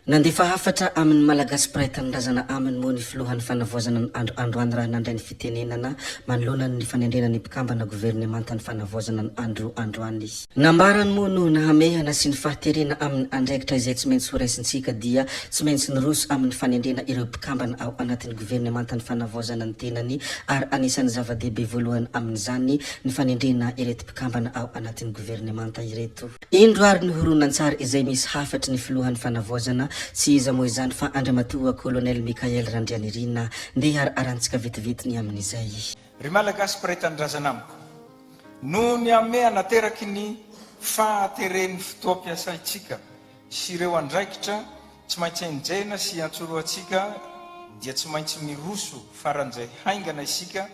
Nandefa hafatra amin'ny malagasy piray tanindrazana aminy moa ny filohan'ny fanavoazana ny androany raha nandray ny fitenenana manoloana ny fanendrena ny mpikambana gouvernemanta ny fanavoazana ny androany izy. Nambarany moa no nahamehana sy ny fahaterena amin'ny andraikitra izay tsy maintsy horaisintsika dia tsy maintsy nyroso amin'ny fanendrena ireo mpikambana ao anatin'ny gouvernemanta ny fanavoazana ny tenany ary anisan'ny zava-dehibe voalohany amin'izany ny fanendrena ireto mpikambana ao anatin'ny gouvernemanta ireto. Indro ary ny horonan-tsary izay misy hafatry ny filohan'ny fanavoazana tsy iza moa izany fa andramatoa colonel Mikael Randrianirina ndeha arantsika vetivety ny amin'izay. Ry malagasy piray tanindrazana amiko no ny ame anateraky ny fahateren'ny fotoam-piasaitsika sy ireo andraikitra tsy maintsy enjena sy antsoroatsika dia tsy maintsy miroso faran'izay haingana isika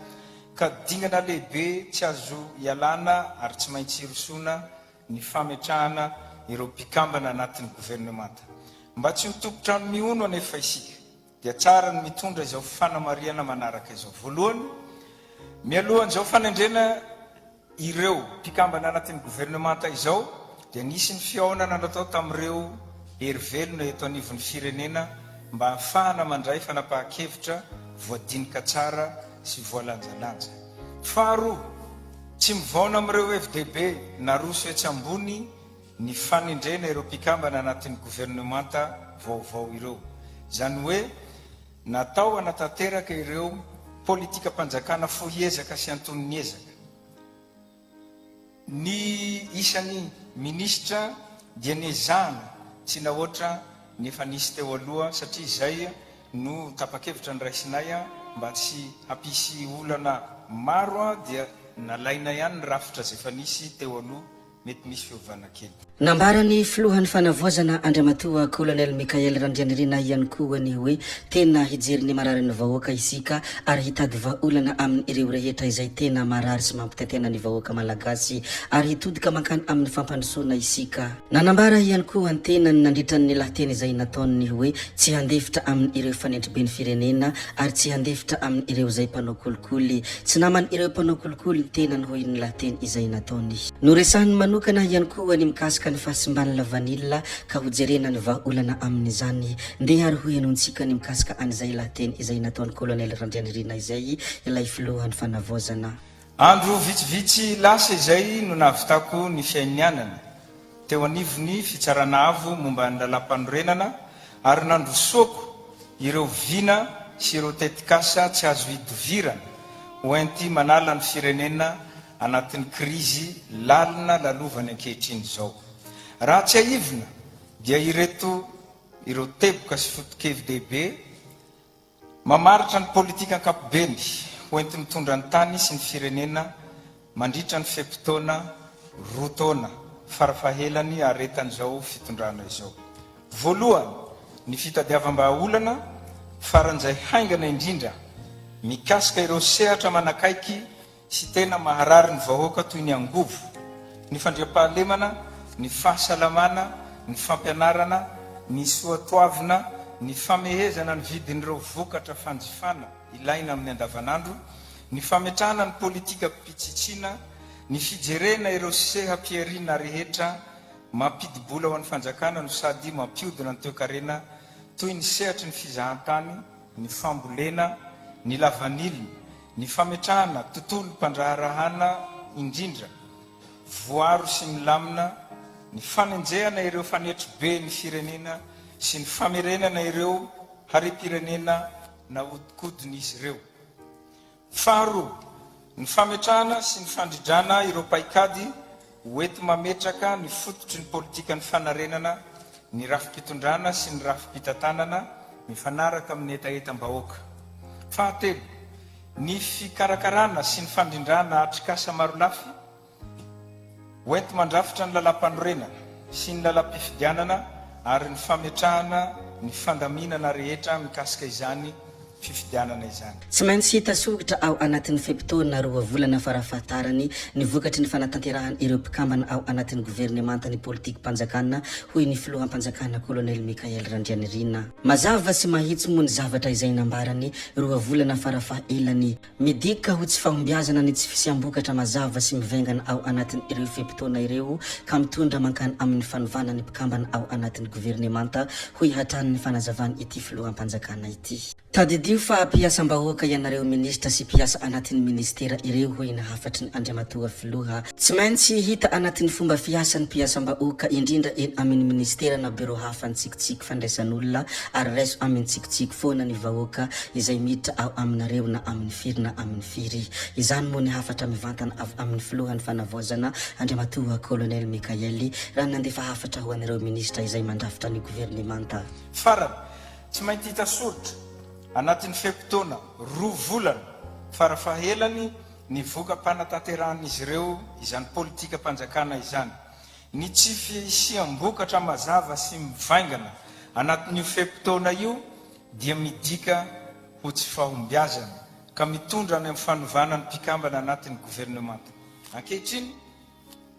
ka dingana lehibe tsy azo ialana ary tsy maintsy irosona ny fametrahana ireo mpikambana anatin'ny gouvernemanta. Mba tsy mitopotra ny miono anefa isika dia tsara ny mitondra izao fanamariana manaraka izao. Voalohany, mialohan'izao fanendrena ireo mpikambana anatin'ny gouvernemanta izao dia nisy ny fiaonana natao tamin'ireo herivelona eto anivon'ny firenena mba hahafahana mandray fanapahan-kevitra voadinika tsara sy voalanjalanja. Faharoa, tsy mivaona amin'ireo FDB na roso etsy ambony ny fanendrena ireo mpikambana anatin'ny gouvernemanta vaovao ireo. Zany hoe natao anatanteraka ireo politika mpanjakana fohiezaka sy antoniny ezaka. Ny isan'ny ministra dia niezahana tsy nahoatra ny efa nisy teo aloha satria izay no tapa-kevitra ny raisinay mba tsy hampisy olana maro dia nalaina ihany ny rafitra zay efa nisy teo aloha mety misy fiovana kely. Nambarany filohan'ny fanavoazana andramatoa colonel Mikael Randrianirina ihany koa ny hoe tena hijery ny marary ny vahoaka isika ary hitady vahaolana amin'ny ireo rehetra izay tena marary sy mampitaitena ny vahoaka malagasy ary hitodika mankany amin'ny fampandrosoana isika. Nanambara ihany koa ny tenany nandritra ny lahateny izay nataony hoe tsy handefitra amin'ny ireo fanendribe ny firenena ary tsy handefitra amin'ny ireo izay mpanao kolikoly. Tsy namany ireo mpanao kolikoly ny tenany hoy ny lahateny izay nataony. Noresahany manokana ihany koa ny mikasika ny fahasimban'ny lavanila ka hojerena ny vahaolana amin'izany ndeha ary hoy anontsika ny mikasika an'izay lahateny izay nataon'ny colonel Randrianirina izay ilay filohan'ny fanavoazana. Andro vitsivitsy lasa izay no nahavitako ny fiainianana teo anivony fitsarana avo momba ny lalam-panorenana ary nandrosoako ireo vina sy ireo tetikasa tsy azo hidovirana hoenty manala ny firenena anatin'ny krizy lalina lalovany ankehitriny zao. Raha tsy aivina dia ireto ireo teboka sy foto-KFDB mamaritra ny politika ankapobeny hoenty mitondra ny tany sy ny firenena mandritra ny fepitoana roa taona farafahelany aretan'izao fitondrana izao. Voalohany, ny fitadiavam-bahaolana faran'izay haingana indrindra mikasika ireo sehatra manakaiky sy tena maharary ny vahoaka toy ny angovo, ny fandriam-pahalemana, ny fahasalamana, ny fampianarana, ny soatoavina, ny famehezana ny vidin'ireo vokatra fanjifana ilaina amin'ny andavanandro, ny fametrahana ny politika mpitsitsina, ny fijerena ireo seha-piarina rehetra mampidibola ho an'ny fanjakana no sady mampiodina ny toekarena toy ny sehatry ny fizahantany, ny fambolena, ny lavanilina, ny fametrahana tontolo mpandraharahana indrindra voaro sy milamina, ny fanenjehana ireo fanetro be ny firenena sy ny famerenana ireo hare-pirenena na odikodiny izy ireo. Faharoa, ny fametrahana sy ny fandridrana ireo paikady hoety mametraka ny fototry ny politika ny fanarenana, ny rafi-pitondrana sy ny rafi-pitantanana mifanaraka amin'ny etaetam-bahoaka. Fahatelo, ny fikarakarana sy ny fandrindrana atrikasa maro lafy hoenty mandrafitra ny lalam-panorenana sy ny lalam-pifidianana ary ny fametrahana ny fandaminana rehetra mikasika izany fifidianana izany. Tsy maintsy tasokatra ao anatin'ny fepitona 2 volana farafahatarany ny vokatry ny fanatanterahany ireo mpikambana ao anatin'ny gouvernementany politique panjakana hoy ny filohampanjakana colonel Mikael Randrianirina. Mazava sy mahitsy moa ny zavatra izay nambarany 2 volana farafahaelany midika ho tsy fahombiazana ny tsy fisiambokatra mazava sy mivengana ao anatin'ny ireo fepitona ireo ka mitondra mankany amin'ny fanovana ny mpikambana ao anatin'ny gouvernementa hoy hatran'ny fanazavany ity filohampanjakana ity. Tadidio fa mpiasam-bahoaka ianareo ministra sy mpiasa anatin'ny ministera ireo hoy ny hafatry ny andriamatoa filoha tsy maintsy hita anatin'ny fomba fiasan'ny mpiasam-bahoaka indrindra eny amin'ny ministera na bureau hafa ny tsikitsiky fandraisan'olona ary raiso amin'ny tsikitsiky foana ny vahoaka izay miditra ao aminareo na amin'ny firy na amin'ny firy. Izany moa ny hafatra mivantana avy amin'ny filohan'ny fanavaozana andriamatoa colonel Mikael raha nandefa hafatra ho an'ireo ministra izay mandrafitra ny gouvernementa. Farany tsy mainty hita soritra anatin'ny fepitona 2 volana farafahaelany ny voka-panatanteran'izy ireo izany politika panjakana izany ny tsy fisiam-bokatra mazava sy mivaingana anatin'io fepitona io dia midika ho tsy fahombiazana ka mitondra any amin'ny fanovana ny mpikambana anatin'ny gouvernementa. Ankehitriny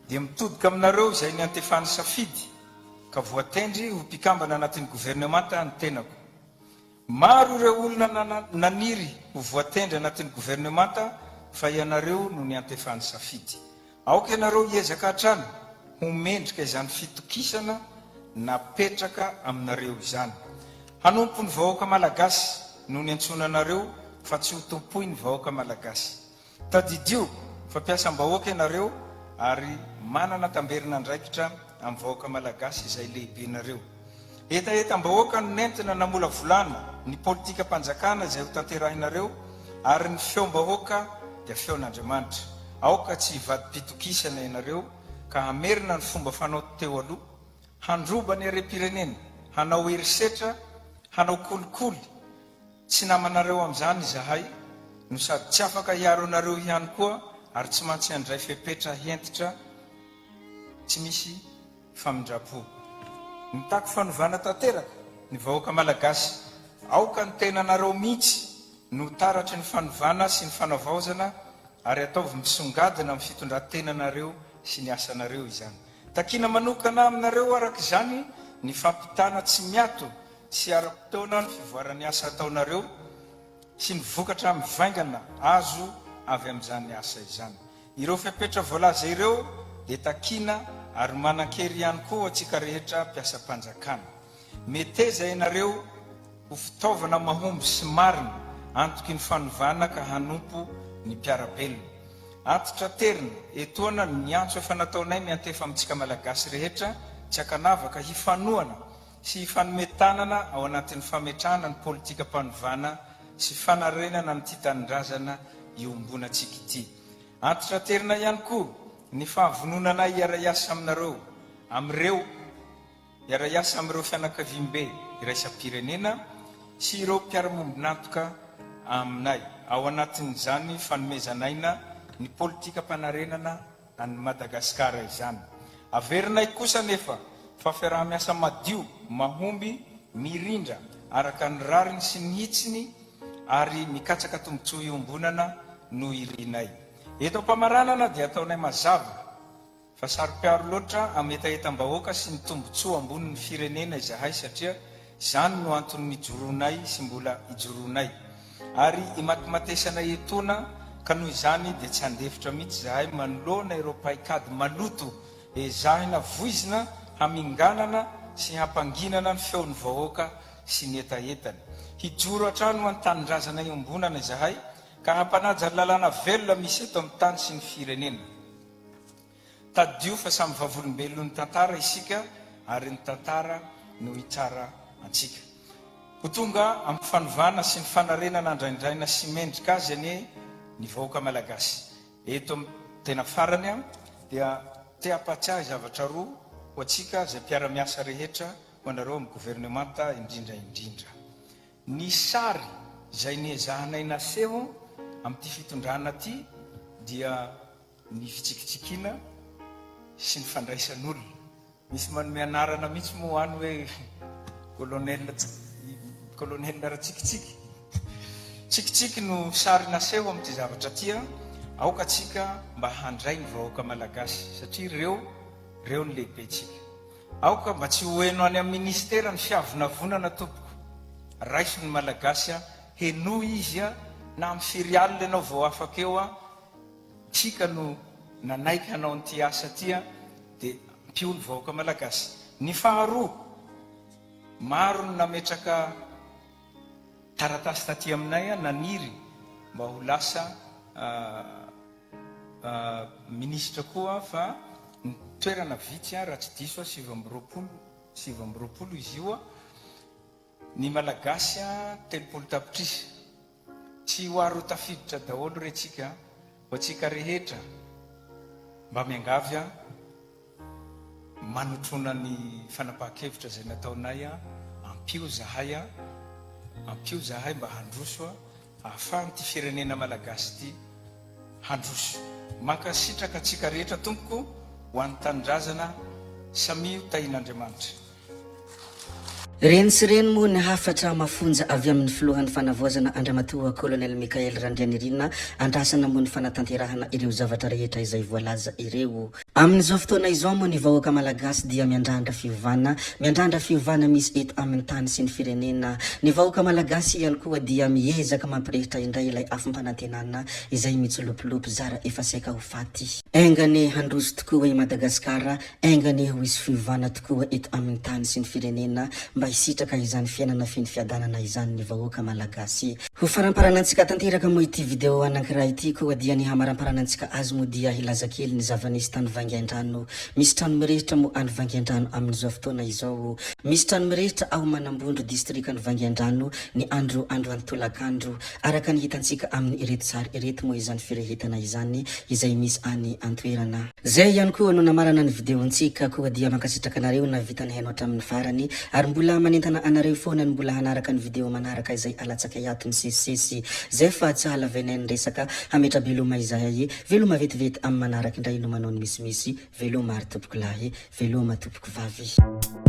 dia mitodika aminareo izay ny antefany safidy ka voatendry ho mpikambana anatin'ny gouvernementa ny tenako. Maro ireo olona naniry ho voatendry anatin'ny gouvernementa fa ianareo no ny antefany safidy. Aoka ianareo hiezaka hatrany ho mendrika izany fitokisana napetraka aminareo izany. Hanompo ny vahoaka malagasy no ny antsonanareo fa tsy ho tompoy ny vahoaka malagasy. Tadidio fa mpiasam-bahoaka ianareo ary manana tamberina andraikitra amin'ny vahoaka malagasy izay lehibenareo. Eta-etam-bahoaka no nentina namola volana ny politika panjakana izay ho tanterahinareo ary ny feom-bahoaka dia feon'Andriamanitra. Aoka tsy hivadi-pitokisana ianareo ka hamerina ny fomba fanao teo aloha, handroba ny harem-pirenena, hanao herisetra, hanao kolikoly. Tsy namanareo amin'izany izahay no sady tsy afaka hiaro anareo ihany koa ary tsy mantsy handray fepetra hentitra tsy misy famindrapo. Mitako fanovana tanteraka ny vahoaka malagasy. Aoka ny tenanareo mihitsy no taratry ny fanovana sy ny fanavaozana ary ataovy misongadina amin'ny fitondran-tenanareo sy ny asanareo izany. Takina manokana aminareo araka izany ny fampitana tsy miato sy ara-potoana ny fivoaran'ny asa ataonareo sy ny vokatra mivaingana azo avy amin'izany asa izany. Ireo fepetra voalaza ireo dia takina ary manan-kery ihany koa atsika rehetra mpiasa-panjakana. Meteza ianareo ho fitaovana mahomby sy marina antoky ny fanovana ka hanompo ny mpiarabelona. Antitra terina etoana ny antso efa nataonay miantefa amintsika malagasy rehetra tsy akanavaka hifanoana sy hifanometanana ao anatin'ny fametrahana ny politika panovana sy fanarenana ny titanindrazana iombonantsika ity. Antitra terina ihany koa ny fahavononana iara-iasa aminareo amin'ireo iara-iasa amin'ireo fianakaviam-be iraisam-pirenena sy ireo mpiara-mombonantoka aminay ao anatin'izany fanomezanaina ny politika panarenana any Madagasikara izany. Averinay kosa nefa fa fiaraha-miasa madio, mahomby, mirindra araka ny rariny sy ny hitsiny ary mikatsaka tombotsoa iombonana no irinay. Eto am-pamaranana dia ataonay mazava fa saro-piaro loatra amin'ny etaetam-bahoaka sy ny tombotsoa ambonin'ny firenena izahay satria izany no antony mijoronay sy mbola ijoroanay. Ary imatimatesana etona ka noho izany dia tsy handefitra mihitsy izahay manoloana ireo paikady maloto ezahina voizina haminganana sy hampanginana ny feon'ny vahoaka sy ny etaetany. Hijoro hatrany ho an-tanindrazana iombonana izahay ka hampanaja ny lalàna velona misy eto amin'ny tany sy ny firenena. Tadio fa samy vavolombelona ny tantara isika ary ny tantara no hitsara antsika. Ho tonga amin'ny fanovana sy ny fanarenana andraindraina sy mendrika azy ane ny vahoaka malagasy. Eto tena farany dia te-apatsiahy zavatra roa ho atsika izay mpiara-miasa rehetra ho anareo amin'ny gouvernementa indrindra. Ny sary izay niezahanay naseho amin'ity fitondrana ity dia ny fitsikitsikiana sy ny fandraisan'olona. Misy manome anarana mihitsy moa any hoe colonel ratsikitsiky. tsikitsiky no sary naseho amin'ity zavatra tia aoka atsika mba handray ny vahoaka malagasy satria reo ny lehibetsika aoka mba tsy hoeno any amin'ny ministera ny fiavonavonana tompoko raiso ny malagasy heno izy na amin'ny ferialina ianao vao afaka eo tsika no nanaiky hanao nyty asa tia dia mpio ny vahoaka malagasy. Ny faharoa, maro ny nametraka taratasy taty aminay naniry mba ho lasa ministra koa fa ny toerana vitsy raha tsy diso 7 izy io ny malagasy 30 tapitrisa tsy ho aro tafiditra daholo retsika ho atsika rehetra mba miangavy manotrona ny fanapahan-kevitra zay nataonay ampio zahay mba handroso ahafahan'ity firenena malagasy ity handroso mankasitraka atsika rehetra tompoko ho an'ny tanindrazana samio tahin'Andriamanitra. Reny sy reny moa ny hafatra mafonja avy amin'ny filohan'ny fanavoazana Andriamatoa Colonel Mikael Randrianirina andrasana moa ny fanatanterahana ireo zavatra rehetra izay voalaza ireo. Amin'izao fotoana izao moa ny vahoaka malagasy dia miandrandra fiovana misy eto amin'ny tany sy ny firenena. Ny vahoaka malagasy ihany koa dia miezaka mampirehitra indray ilay afam-panantenana izay mitsolopolopy zara efa saika ho faty. Aingany handroso tokoa i Madagasikara, aingany ho isy fiovana tokoa eto amin'ny tany sy ny firenena mba isitraka izany fiainana finy fiadanana izany ny vahoaka malagasy. Ho faramparanantsika tanteraka moa ity video anankiray ity koa dia ny hamaramparanansika azy moa dia hilaza kely ny zava-nisy tany Vangaindrano. Misy trano mirehitra moa any Vangaindrano amin'izao fotoana izao. Misy trano mirehitra ao Manambondro district ny Vangaindrano ny andro antolakandro araka ny hitantsika amin'ny ireto sary ireto moa izany firehetana izany izay misy any antoerana. Zay ihany koa no namarana ny videontsika koa dia mankasitraka anareo na vitany haino hatramin'ny farany ary mbola manentana anareo foana ny mbola hanaraka ny video manaraka izay alatsaka iato ny sesisesy zay fa tsy halavainay ny resaka hametra veloma izay veloma vetivety amin'ny manaraka indray no manao ny misimisy veloma ary tompoko lahy veloma tompoko vavy.